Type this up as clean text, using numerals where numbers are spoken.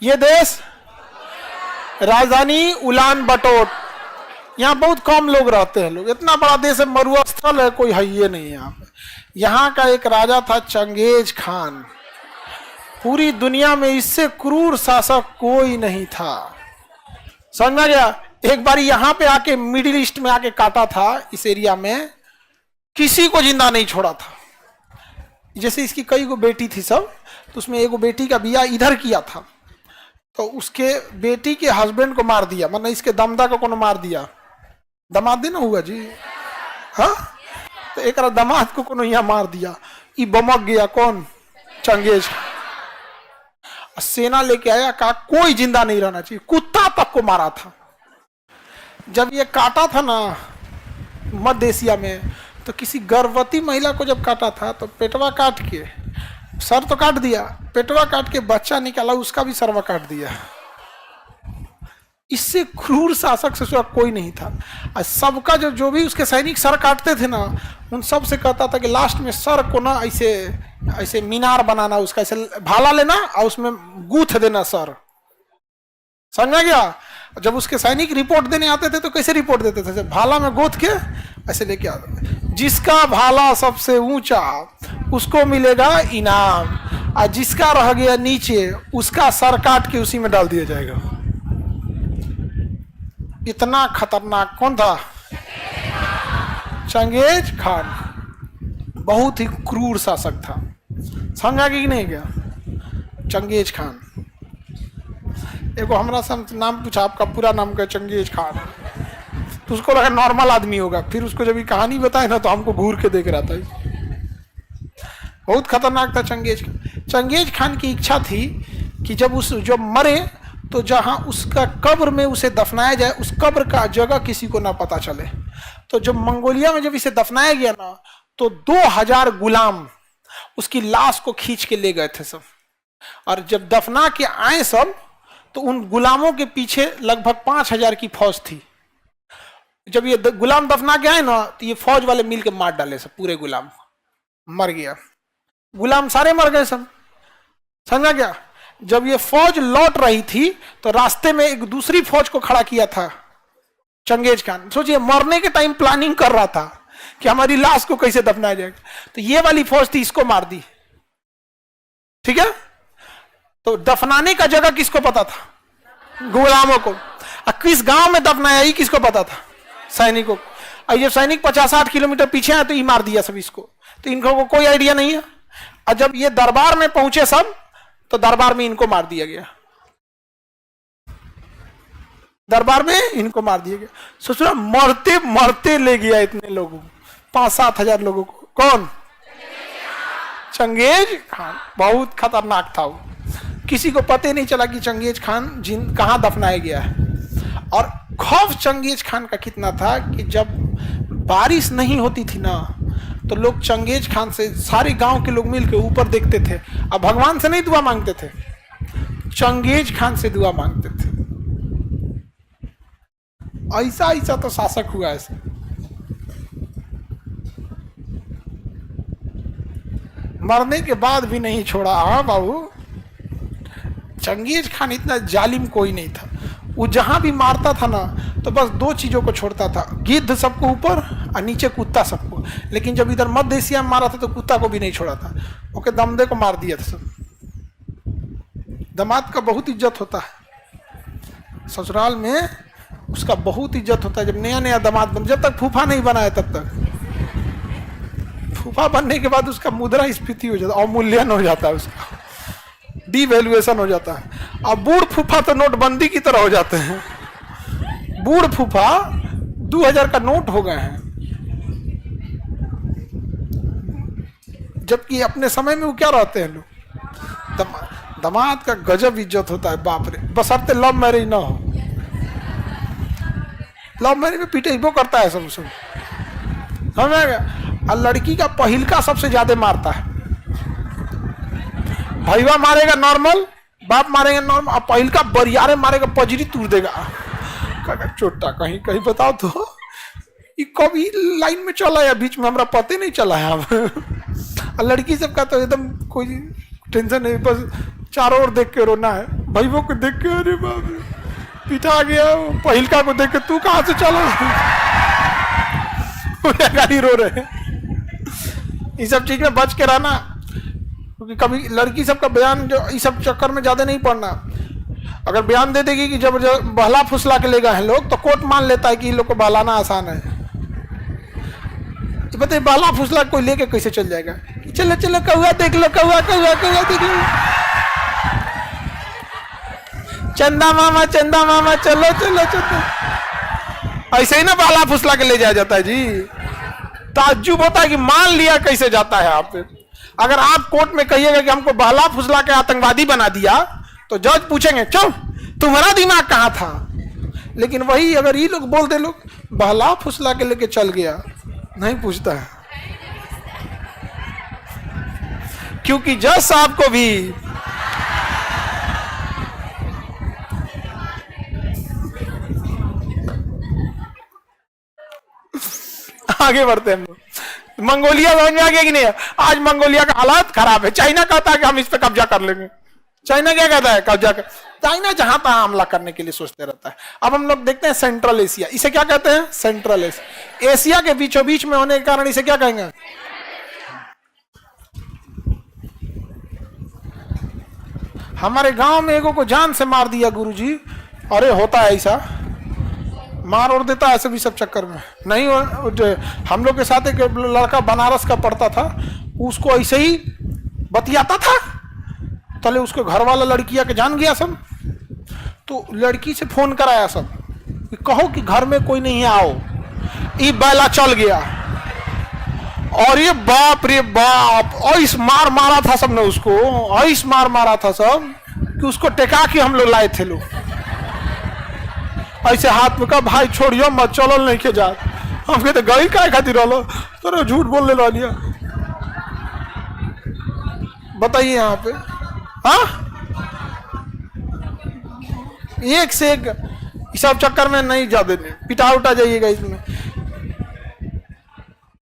ये देश राजधानी उलान बटोर, यहाँ बहुत कम लोग रहते हैं। लोग, इतना बड़ा देश है, मरुस्थल है, कोई है ये नहीं यहाँ पे। यहाँ का एक राजा था चंगेज खान। पूरी दुनिया में इससे क्रूर शासक कोई नहीं था। समझ में गया? एक बार यहाँ पे आके मिडिल ईस्ट में आके काटा था, इस एरिया में किसी को जिंदा नहीं छोड़ा था। जैसे इसकी कई गो बेटी थी सब, तो उसमें एगो बेटी का बियाह इधर किया था, तो उसके बेटी के हस्बैंड को मार दिया, मतलब इसके दमदा को कोनो मार दिया। दमाद ना हुआ जी, हाँ, तो एक दमाद को कोनो यहाँ मार दिया। ये बमक गया कौन? चंगेज। सेना लेके आया, कहा कोई जिंदा नहीं रहना चाहिए, कुत्ता तक को मारा था। जब ये काटा था ना मध्य एशिया में, तो किसी गर्भवती महिला को जब काटा था तो पेटवा काट के, सर तो काट दिया, पेटवा काट के बच्चा निकाला, उसका भी सरवा काट दिया। इससे क्रूर शासक से कोई नहीं था। और सबका जो भी उसके सैनिक सर काटते थे ना, उन सब से कहता था कि लास्ट में सर को ना ऐसे ऐसे मीनार बनाना, उसका ऐसे भाला लेना और उसमें गूंथ देना सर। समझ गया? जब उसके सैनिक रिपोर्ट देने आते थे तो कैसे रिपोर्ट देते थे? भाला में गोथ के ऐसे लेके आते थे। जिसका भाला सबसे ऊंचा उसको मिलेगा इनाम, और जिसका रह गया नीचे उसका सर काट के उसी में डाल दिया जाएगा। इतना खतरनाक कौन था? Genghis Khan. बहुत ही क्रूर शासक था। समझा कि नहीं गया? Genghis Khan. एगो हमरा से नाम पूछा, आपका पूरा नाम क्या? Genghis Khan. तो उसको लगा नॉर्मल आदमी होगा, फिर उसको जब ये कहानी बताए ना तो हमको घूर के देख रहा था। बहुत खतरनाक था चंगेज खान। चंगेज खान की इच्छा थी कि जब मरे तो जहां उसका कब्र में उसे दफनाया जाए, उस कब्र का जगह किसी को ना पता चले। तो जब मंगोलिया में जब इसे दफनाया गया ना, तो 2000 गुलाम उसकी लाश को खींच के ले गए थे सब। और जब दफना के आए सब, तो उन गुलामों के पीछे लगभग 5000 की फौज थी। जब ये गुलाम दफना के आए ना, तो ये फौज वाले मिल के मार डाले सब, पूरे गुलाम मर गया। गुलाम सारे मर गए सब। समझा क्या? जब ये फौज लौट रही थी तो रास्ते में एक दूसरी फौज को खड़ा किया था चंगेज खान। सोचिए, मरने के टाइम प्लानिंग कर रहा था कि हमारी लाश को कैसे दफनाया जाएगा। तो ये वाली फौज थी, इसको मार दी। ठीक है? तो दफनाने का जगह किसको पता था? गुलामों को। और किस गांव में दफनाया ही किसको पता था? सैनिकों को। और ये सैनिक 50-60 किलोमीटर पीछे आए तो ये मार दिया सब इसको, तो इनको कोई आइडिया नहीं है। और जब ये दरबार में पहुंचे सब, तो दरबार में इनको मार दिया गया। दरबार में इनको मार दिया गया। सोचो, मरते मरते ले गया इतने लोगों को, 5-7 हजार लोगों को। कौन? Genghis Khan. बहुत खतरनाक था वो। किसी को पता नहीं चला कि चंगेज खान कहां दफनाया गया है। और खौफ चंगेज खान का कितना था कि जब बारिश नहीं होती थी ना, तो लोग चंगेज खान से, सारे गांव के लोग मिलकर ऊपर देखते थे। अब भगवान से नहीं दुआ मांगते थे, चंगेज खान से दुआ मांगते थे। ऐसा ऐसा तो शासक हुआ ऐसे। मरने के बाद भी नहीं छोड़ा। हाँ बाबू, चंगेज खान इतना जालिम कोई नहीं था। वो जहां भी मारता था ना, तो बस 2 चीजों को छोड़ता था, गिद्ध सबको ऊपर और नीचे कुत्ता सबको। लेकिन जब इधर मध्य एशिया में मारा था तो कुत्ता को भी नहीं छोड़ा था, ओके, दमदे को मार दिया था सब। दामाद का बहुत इज्जत होता है ससुराल में, उसका बहुत इज्जत होता है। जब नया नया दामाद बन, जब तक फूफा नहीं बना है तब तक। फूफा बनने के बाद उसका मुद्रा स्फीति हो जाता है, अवमूल्यन हो जाता है, उसका डिवैल्यूएशन हो जाता है। अब बूढ़ फूफा तो नोटबंदी की तरह हो जाते हैं। बूढ़ फूफा 2000 का नोट हो गए हैं, जबकि अपने समय में वो क्या रहते हैं लोग। दामाद का गजब इज्जत होता है, बाप रे। बशर्ते लव मैरिज ना हो। लव मैरिज में पिटेबो करता है सब समझ गया। और लड़की का पहिलका सबसे ज्यादा मारता है। भैया मारेगा नॉर्मल, बाप मारेगा नॉर्मल, और पहिलका बरियारे मारेगा, पजरी तोड़ देगा। चोटा कहीं कहीं बताओ तो, ये कभी लाइन में चला है, बीच में हमरा पता नहीं चला है। अब लड़की सबका तो एकदम कोई टेंशन नहीं, बस चारों ओर देख के रोना है। भाइयों को देख के अरे बाप रे पिटा गया, पहिलका को देख के तू कहां से चला गाड़ी रो रहे हैं। इस सब चीज में बच के रहना, क्योंकि कभी लड़की सबका बयान जो इस सब चक्कर में ज्यादा नहीं पड़ना। अगर बयान दे देगी कि जब बहला फुसला के ले गए हैं लोग, तो कोर्ट मान लेता है कि इन लोग को बहलाना आसान है। तो बताइए बहला फुसला कोई लेके कैसे चल जाएगा कि चलो चलो कौआ देख लो, कौआ कौआ कौआ देख लो, चंदा मामा चलो चलो चलो, ऐसे ही ना बहला फुसला के ले जाया जाता है जी। ताज्जुब होता है कि मान लिया कैसे जाता है आप। अगर आप कोर्ट में कहिएगा कि हमको बहला फुसला के आतंकवादी बना दिया, तो जज पूछेंगे चल तुम्हारा दिमाग कहां था। लेकिन वही अगर ये लोग बोल दे लोग बहला फुसला के लेके चल गया, नहीं पूछता है, क्योंकि जज साहब को भी आगे बढ़ते हैं। मंगोलिया समझ में आ गया कि नहीं? आज मंगोलिया का हालात खराब है। चाइना कहता है कि हम इस पे कब्जा कर लेंगे। चाइना क्या कहता है? कब्जा कर। चाइना जहां तहां हमला करने के लिए सोचते रहता है। अब हम लोग देखते हैं सेंट्रल एशिया, इसे क्या कहते हैं? Central Asia. एशिया के बीचों बीच में होने के कारण इसे क्या कहेंगे? हमारे गांव में एगो को जान से मार दिया गुरुजी। अरे होता है ऐसा, मार और देता है ऐसे भी सब चक्कर में नहीं। हम लोग के साथ एक लड़का बनारस का पढ़ता था, उसको ऐसे ही बतियाता था, तले उसके घर वाला लड़किया के जान गया सब, तो लड़की से फोन कराया सब कि कहो कि घर में कोई नहीं है आओ। ये बैला चल गया और ये बाप रे बाप ऐस मार मारा था सबने उसको, ऐस मार मारा था सब कि उसको टेका के हम लोग लाए थे लोग ऐसे हाथ में। कहा भाई छोड़ियो मत, चलो नहीं के जा। हम कहते गई काय खातिर रहो, तो झूठ बोलने ला लिया। बताइए यहाँ पे हाँ, एक से एक सब चक्कर में नहीं जा देने, पिटा उठा जाइएगा इसमें।